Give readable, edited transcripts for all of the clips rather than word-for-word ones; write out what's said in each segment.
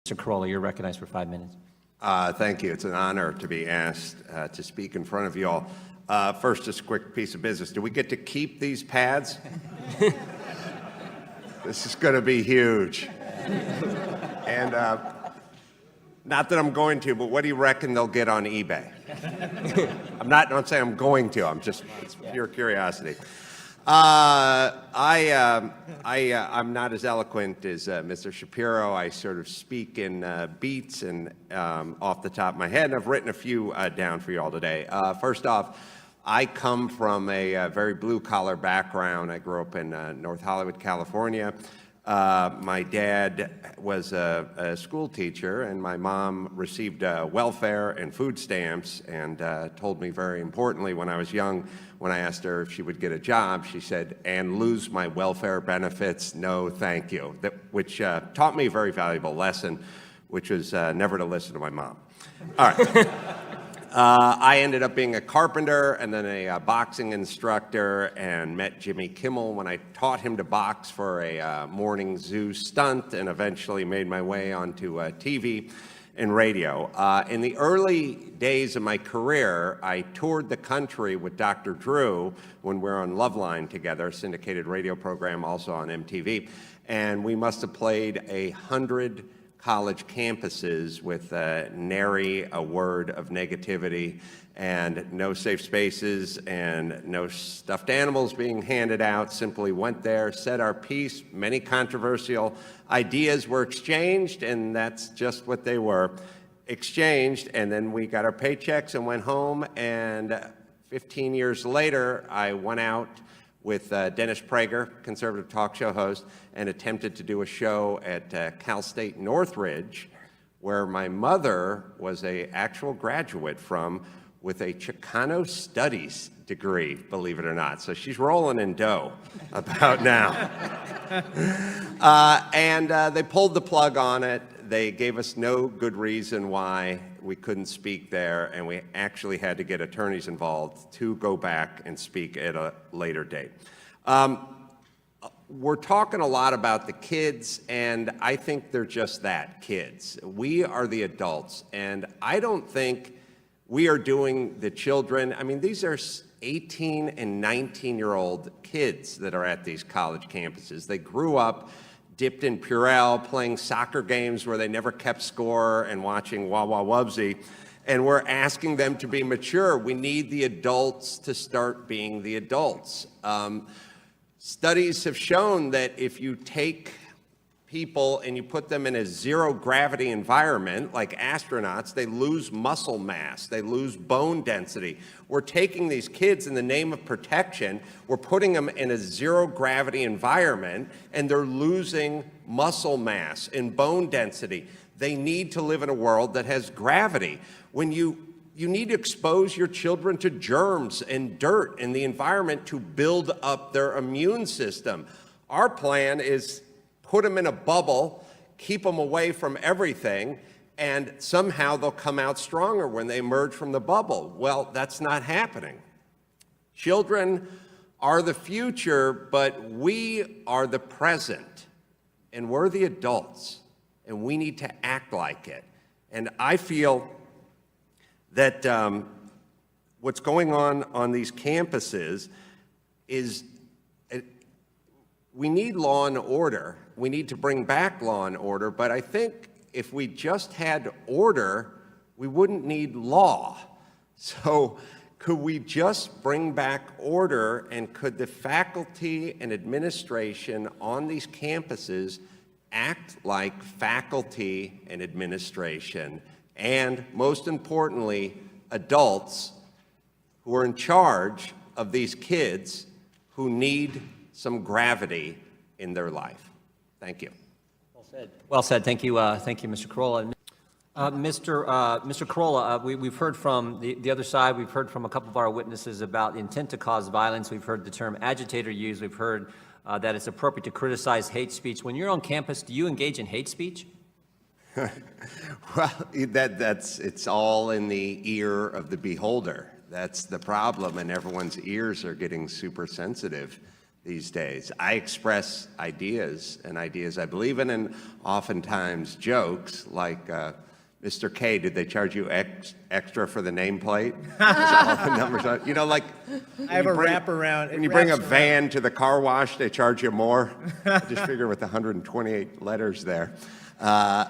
Mr. Carolla, you're recognized for 5 minutes. Thank you. It's an honor to be asked to speak in front of you all. First, just a quick piece of business. Do we get to keep these pads? This is going to be huge. And not that I'm going to, but what do you reckon they'll get on eBay? I'm not saying I'm going to. It's pure curiosity. I'm not as eloquent as Mr. Shapiro. I sort of speak in beats and off the top of my head, and I've written a few down for you all today. First off, I come from a very blue-collar background. I grew up in North Hollywood, California. My dad was a school teacher, and my mom received welfare and food stamps, and told me very importantly when I was young, when I asked her if she would get a job, she said, "And lose my welfare benefits? No, thank you," which taught me a very valuable lesson, which was never to listen to my mom. All right. I ended up being a carpenter and then a boxing instructor, and met Jimmy Kimmel when I taught him to box for a morning zoo stunt, and eventually made my way onto TV and radio. In the early days of my career, I toured the country with Dr. Drew when we were on Loveline together, a syndicated radio program also on MTV, and we must have played 100 college campuses with nary a word of negativity, and no safe spaces and no stuffed animals being handed out. Simply went there, said our piece. Many controversial ideas were exchanged, and that's just what they were, exchanged, and then we got our paychecks and went home. And 15 years later, I went out with Dennis Prager, conservative talk show host, and attempted to do a show at Cal State Northridge, where my mother was an actual graduate from, with a Chicano studies degree, believe it or not. So she's rolling in dough about now. And they pulled the plug on it. They gave us no good reason why we couldn't speak there, and we actually had to get attorneys involved to go back and speak at a later date. We're talking a lot about the kids, and I think they're just that, kids. We are the adults, and I don't think we are doing the children. I mean, these are 18 and 19-year-old kids that are at these college campuses. They grew up dipped in Purell, playing soccer games where they never kept score, and watching Wah Wah Wubsy. And we're asking them to be mature. We need the adults to start being the adults. Studies have shown that if you take people and you put them in a zero-gravity environment, like astronauts, they lose muscle mass, they lose bone density. We're taking these kids in the name of protection, we're putting them in a zero-gravity environment, and they're losing muscle mass and bone density. They need to live in a world that has gravity. When you need to expose your children to germs and dirt in the environment to build up their immune system. Our plan is put them in a bubble, keep them away from everything, and somehow they'll come out stronger when they emerge from the bubble. Well, that's not happening. Children are the future, but we are the present, and we're the adults, and we need to act like it. And I feel that what's going on these campuses is we need law and order. We need to bring back law and order, but I think if we just had order, we wouldn't need law. So could we just bring back order, and could the faculty and administration on these campuses act like faculty and administration, and most importantly, adults who are in charge of these kids who need some gravity in their life? Thank you. Well said. Well said. Thank you, Mr. Carolla. Mr. Carolla, we've heard from the other side. We've heard from a couple of our witnesses about the intent to cause violence. We've heard the term agitator used. We've heard that it's appropriate to criticize hate speech. When you're on campus, do you engage in hate speech? Well, it's all in the ear of the beholder. That's the problem, and everyone's ears are getting super sensitive these days. I express ideas and ideas I believe in, and oftentimes jokes like, Mr. K, did they charge you extra for the nameplate? All the numbers on, you know, like I have a wraparound. when you bring a van to the car wash, they charge you more. I just figure with 128 letters there. I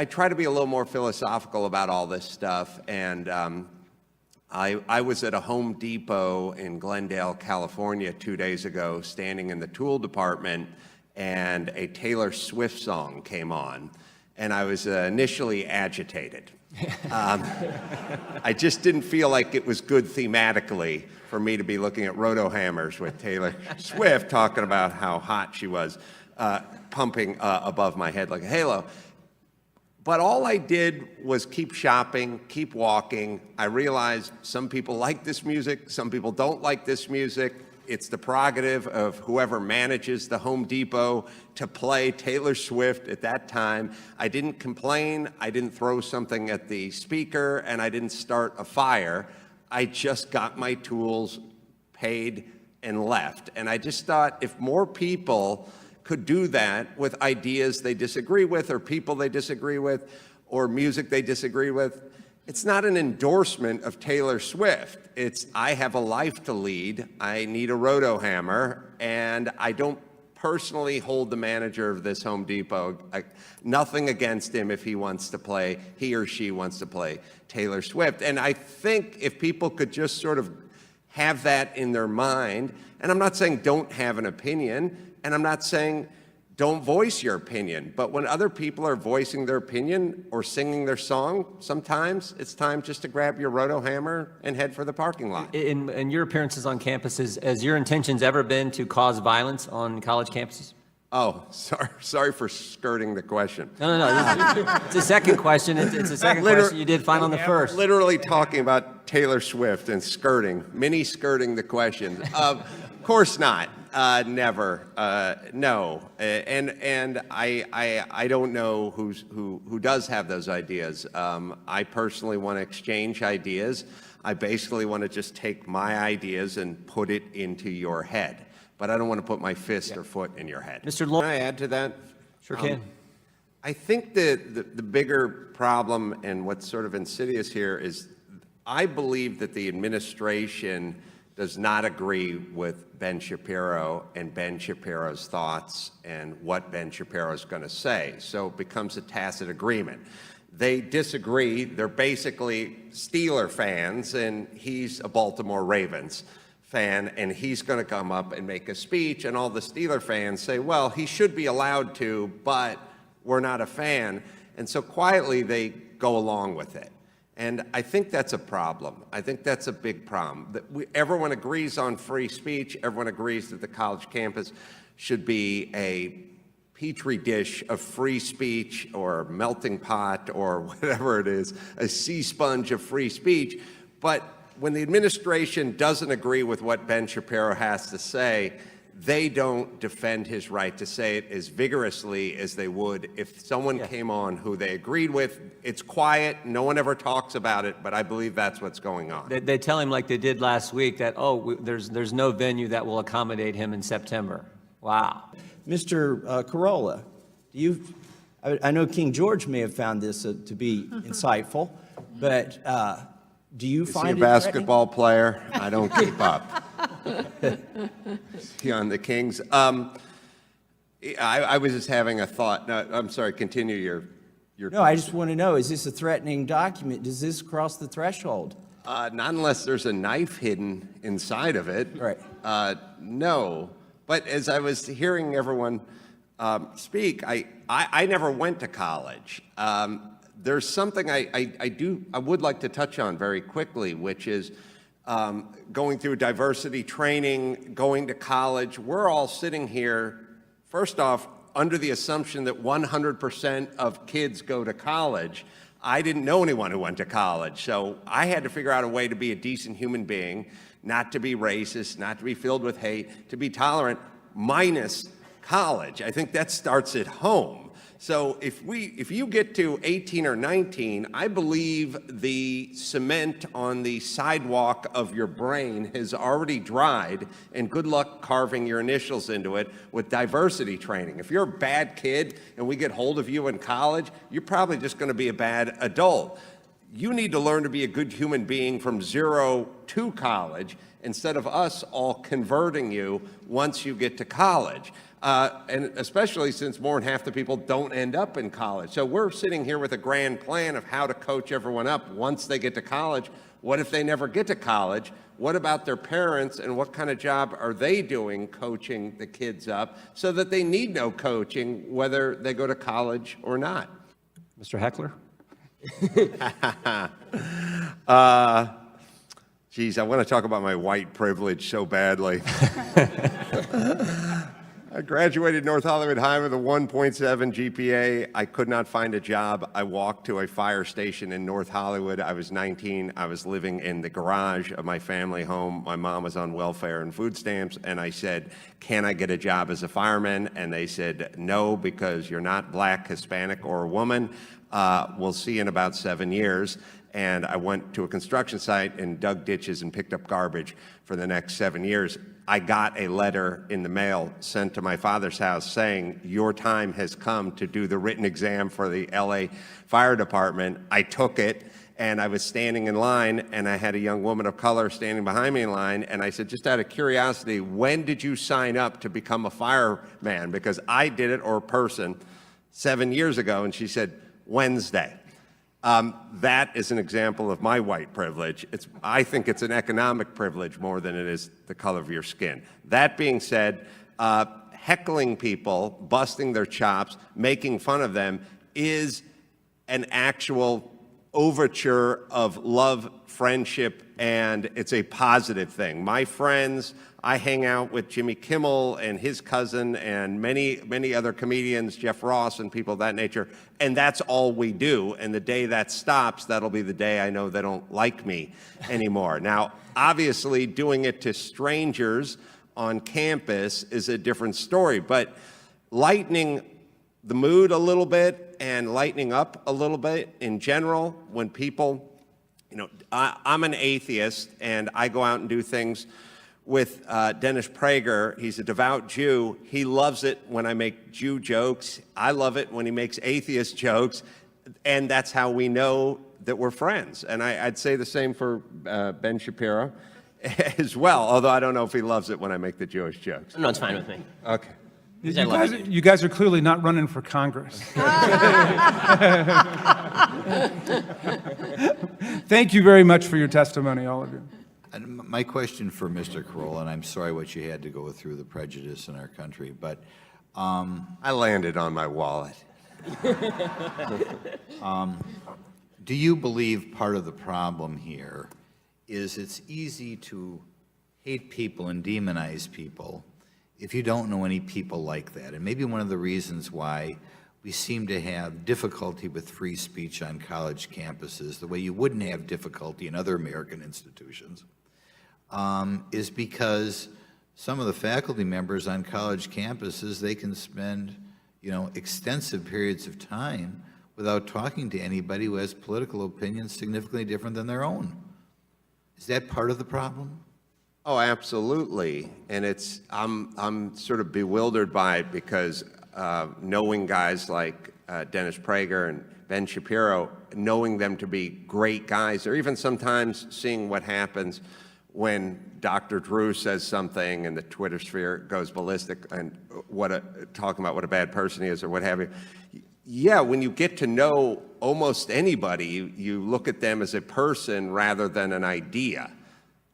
try to be a little more philosophical about all this stuff, and I was at a Home Depot in Glendale, California 2 days ago, standing in the tool department, and a Taylor Swift song came on, and I was initially agitated. I just didn't feel like it was good thematically for me to be looking at roto-hammers with Taylor Swift talking about how hot she was, pumping above my head like a halo. But all I did was keep shopping, keep walking. I realized some people like this music, some people don't like this music. It's the prerogative of whoever manages the Home Depot to play Taylor Swift at that time. I didn't complain, I didn't throw something at the speaker, and I didn't start a fire. I just got my tools, paid, and left. And I just thought if more people could do that with ideas they disagree with, or people they disagree with, or music they disagree with, it's not an endorsement of Taylor Swift. It's, I have a life to lead, I need a roto-hammer, and I don't personally hold the manager of this Home Depot. Nothing against him if he wants to play, he or she wants to play Taylor Swift. And I think if people could just sort of have that in their mind, and I'm not saying don't have an opinion, and I'm not saying don't voice your opinion, but when other people are voicing their opinion or singing their song, sometimes it's time just to grab your roto-hammer and head for the parking lot. In your appearances on campuses, has your intentions ever been to cause violence on college campuses? Oh, sorry for skirting the question. No. It's a second question. It's a second question you did fine on the first. Literally talking about Taylor Swift and skirting, mini skirting the question. Of course not. Never. No. And I don't know who does have those ideas. I personally want to exchange ideas. I basically want to just take my ideas and put it into your head. But I don't want to put my fist or foot in your head. Mr. Lawrence. Can I add to that? Sure can. I think the bigger problem and what's sort of insidious here is I believe that the administration does not agree with Ben Shapiro and Ben Shapiro's thoughts and what Ben Shapiro is going to say. So it becomes a tacit agreement. They disagree. They're basically Steeler fans, and he's a Baltimore Ravens fan, and he's going to come up and make a speech, and all the Steeler fans say, well, he should be allowed to, but we're not a fan. And so quietly they go along with it. And I think that's a problem. I think that's a big problem. That everyone agrees on free speech. Everyone agrees that the college campus should be a petri dish of free speech or melting pot or whatever it is, a sea sponge of free speech. But when the administration doesn't agree with what Ben Shapiro has to say, they don't defend his right to say it as vigorously as they would if someone came on who they agreed with. It's quiet, no one ever talks about it, but I believe that's what's going on. They tell him like they did last week that, there's no venue that will accommodate him in September. Wow. Mr. Carolla, I know King George may have found this to be insightful, but do you find it Is he a basketball player? I don't keep up. On the Kings. I was just having a thought. No, I'm sorry, continue your No, I just want to know, is this a threatening document? Does this cross the threshold? Not unless there's a knife hidden inside of it. Right. No. But as I was hearing everyone speak, I never went to college. There's something I would like to touch on very quickly, which is going through diversity training, going to college. We're all sitting here, first off, under the assumption that 100% of kids go to college. I didn't know anyone who went to college, so I had to figure out a way to be a decent human being, not to be racist, not to be filled with hate, to be tolerant, minus college. I think that starts at home. So if you get to 18 or 19, I believe the cement on the sidewalk of your brain has already dried, and good luck carving your initials into it with diversity training. If you're a bad kid and we get hold of you in college, you're probably just going to be a bad adult. You need to learn to be a good human being from 0 to college instead of us all converting you once you get to college. And especially since more than half the people don't end up in college. So we're sitting here with a grand plan of how to coach everyone up once they get to college. What if they never get to college? What about their parents, and what kind of job are they doing coaching the kids up so that they need no coaching whether they go to college or not? Mr. Heckler? Geez, I want to talk about my white privilege so badly. I graduated North Hollywood High with a 1.7 GPA. I could not find a job. I walked to a fire station in North Hollywood. I was 19. I was living in the garage of my family home. My mom was on welfare and food stamps, and I said, can I get a job as a fireman? And they said, no, because you're not black, Hispanic, or a woman. We'll see in about 7 years. And I went to a construction site and dug ditches and picked up garbage for the next 7 years. I got a letter in the mail sent to my father's house saying, your time has come to do the written exam for the LA Fire Department. I took it, and I was standing in line, and I had a young woman of color standing behind me in line, and I said, just out of curiosity, when did you sign up to become a fireman? Because I did it, or a person, 7 years ago, and she said, Wednesday. That is an example of my white privilege. I think it's an economic privilege more than it is the color of your skin. That being said, heckling people, busting their chops, making fun of them is an actual overture of love, friendship, and it's a positive thing. My friends, I hang out with Jimmy Kimmel and his cousin and many other comedians, Jeff Ross and people of that nature, and that's all we do. And the day that stops, that'll be the day I know they don't like me anymore. Now, obviously, doing it to strangers on campus is a different story, but lightening the mood a little bit and lightening up a little bit in general when people, I'm an atheist and I go out and do things with Dennis Prager. He's a devout Jew. He loves it when I make Jew jokes. I love it when he makes atheist jokes, and that's how we know that we're friends. And I'd say the same for Ben Shapiro as well, although I don't know if he loves it when I make the Jewish jokes. No, it's fine with me. Okay. You guys are clearly not running for Congress. Thank you very much for your testimony, all of you. And my question for Mr. Carolla, and I'm sorry what you had to go through, the prejudice in our country, but I landed on my wallet. do you believe part of the problem here is it's easy to hate people and demonize people if you don't know any people like that? And maybe one of the reasons why we seem to have difficulty with free speech on college campuses, the way you wouldn't have difficulty in other American institutions, is because some of the faculty members on college campuses, they can spend, extensive periods of time without talking to anybody who has political opinions significantly different than their own. Is that part of the problem? Oh, absolutely. And I'm sort of bewildered by it because knowing guys like Dennis Prager and Ben Shapiro, knowing them to be great guys, or even sometimes seeing what happens when Dr. Drew says something and the Twitter sphere goes ballistic and talking about what a bad person he is or what have you. Yeah, when you get to know almost anybody, you look at them as a person rather than an idea.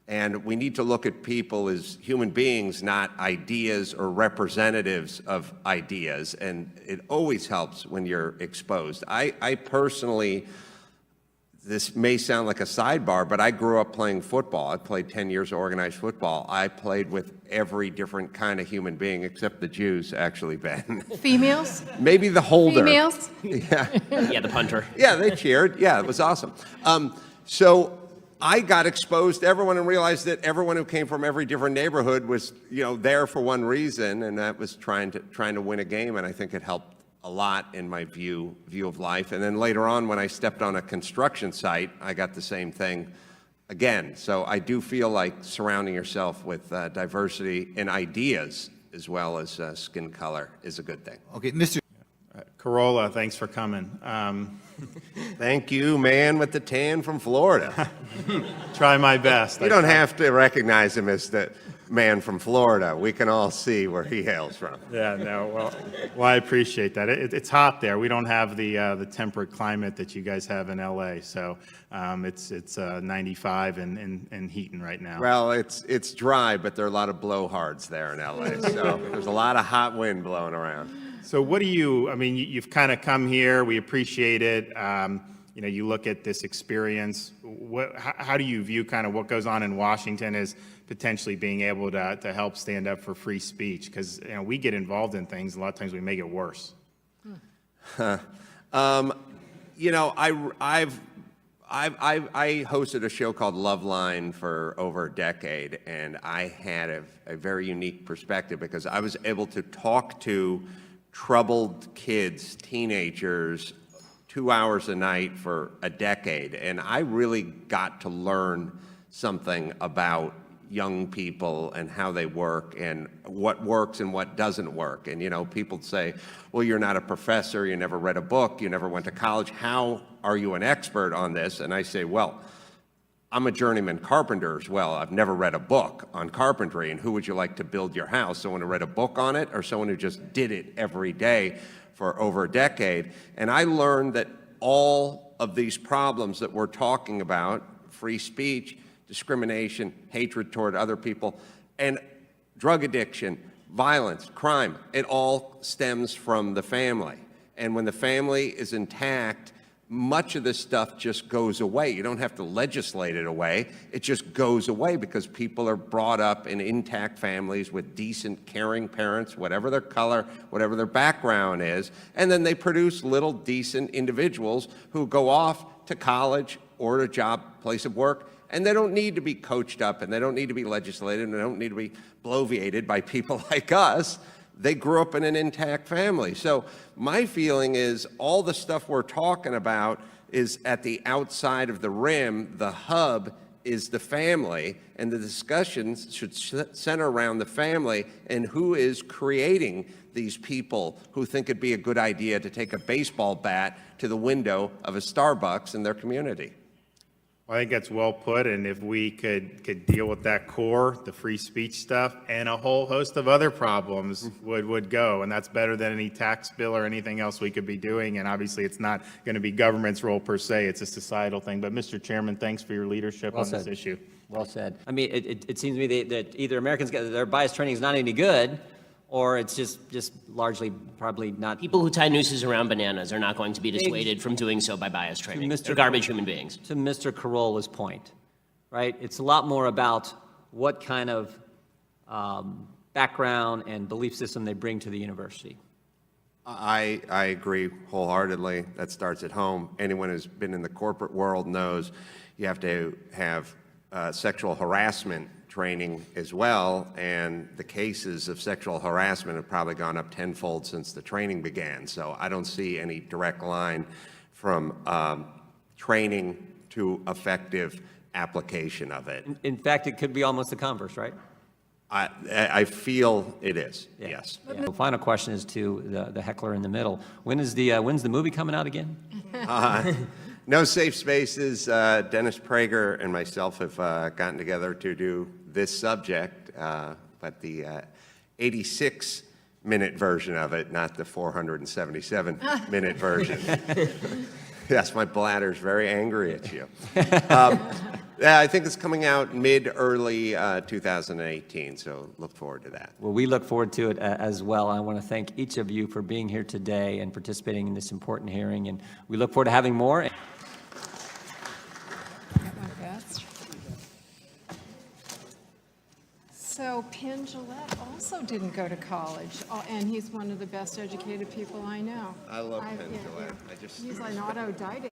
And we need to look at people as human beings, not ideas or representatives of ideas. And it always helps when you're exposed. I personally, this may sound like a sidebar, but I grew up playing football. I played 10 years of organized football. I played with every different kind of human being, except the Jews, actually, Ben. Females? Maybe the holder. Females? Yeah. Yeah, the punter. Yeah, they cheered. Yeah, it was awesome. So I got exposed to everyone and realized that everyone who came from every different neighborhood was, there for one reason, and that was trying to win a game, and I think it helped a lot in my view of life. And then later on, when I stepped on a construction site, I got the same thing again. So I do feel like surrounding yourself with diversity in ideas as well as skin color is a good thing. Okay, Mr. Carolla, thanks for coming. Thank you, man with the tan from Florida. Try my best. You don't have to recognize him as the man from Florida. We can all see where he hails from. Yeah, no, well, I appreciate that. It's hot there. We don't have the temperate climate that you guys have in LA, so it's 95 and heating right now. Well, it's dry, but there are a lot of blowhards there in LA, so there's a lot of hot wind blowing around. So what do you, I mean, you've kind of come here, we appreciate it. You know, you look at this experience, how do you view kind of what goes on in Washington as potentially being able to help stand up for free speech? Because, you know, we get involved in things, a lot of times we make it worse. You know, I hosted a show called Loveline for over a decade, and I had a very unique perspective because I was able to talk to troubled kids, teenagers, 2 hours a night for a decade. And I really got to learn something about young people and how they work and what works and what doesn't work. And, you know, people say, well, you're not a professor, you never read a book, you never went to college. How are you an expert on this? And I say, well, I'm a journeyman carpenter as well. I've never read a book on carpentry. And who would you like to build your house? Someone who read a book on it or someone who just did it every day for over a decade? And I learned that all of these problems that we're talking about, free speech, discrimination, hatred toward other people, and drug addiction, violence, crime, it all stems from the family. And when the family is intact, much of this stuff just goes away. You don't have to legislate it away. It just goes away because people are brought up in intact families with decent, caring parents, whatever their color, whatever their background is, and then they produce little decent individuals who go off to college or a job, place of work, and they don't need to be coached up, and they don't need to be legislated, and they don't need to be bloviated by people like us. They grew up in an intact family. So my feeling is all the stuff we're talking about is at the outside of the rim. The hub is the family, and the discussions should center around the family and who is creating these people who think it'd be a good idea to take a baseball bat to the window of a Starbucks in their community. I think that's well put, and if we could deal with that core, the free speech stuff, and a whole host of other problems would go, and that's better than any tax bill or anything else we could be doing, and obviously it's not going to be government's role per se, it's a societal thing. But Mr. Chairman, thanks for your leadership on this issue. Well said. I mean, it seems to me that either Americans get their bias training is not any good, or it's just largely probably not. People who tie nooses around bananas are not going to be dissuaded from doing so by bias training. They're garbage human beings. To Mr. Carolla's point, right? It's a lot more about what kind of background and belief system they bring to the university. I agree wholeheartedly. That starts at home. Anyone who's been in the corporate world knows you have to have sexual harassment training as well, and the cases of sexual harassment have probably gone up tenfold since the training began. So I don't see any direct line from training to effective application of it. In fact, it could be almost the converse, right? I feel it is, Yeah. yes. Yeah. The final question is to the heckler in the middle. When's the movie coming out again? No Safe Spaces. Dennis Prager and myself have gotten together to do this subject, but the 86-minute version of it, not the 477-minute version. Yes, my bladder's very angry at you. Yeah, I think it's coming out mid-early 2018, so look forward to that. Well, we look forward to it as well. I want to thank each of you for being here today and participating in this important hearing, and we look forward to having more. So Penn Jillette also didn't go to college, and he's one of the best educated people I know. I love Penn Jillette. He's an autodidact.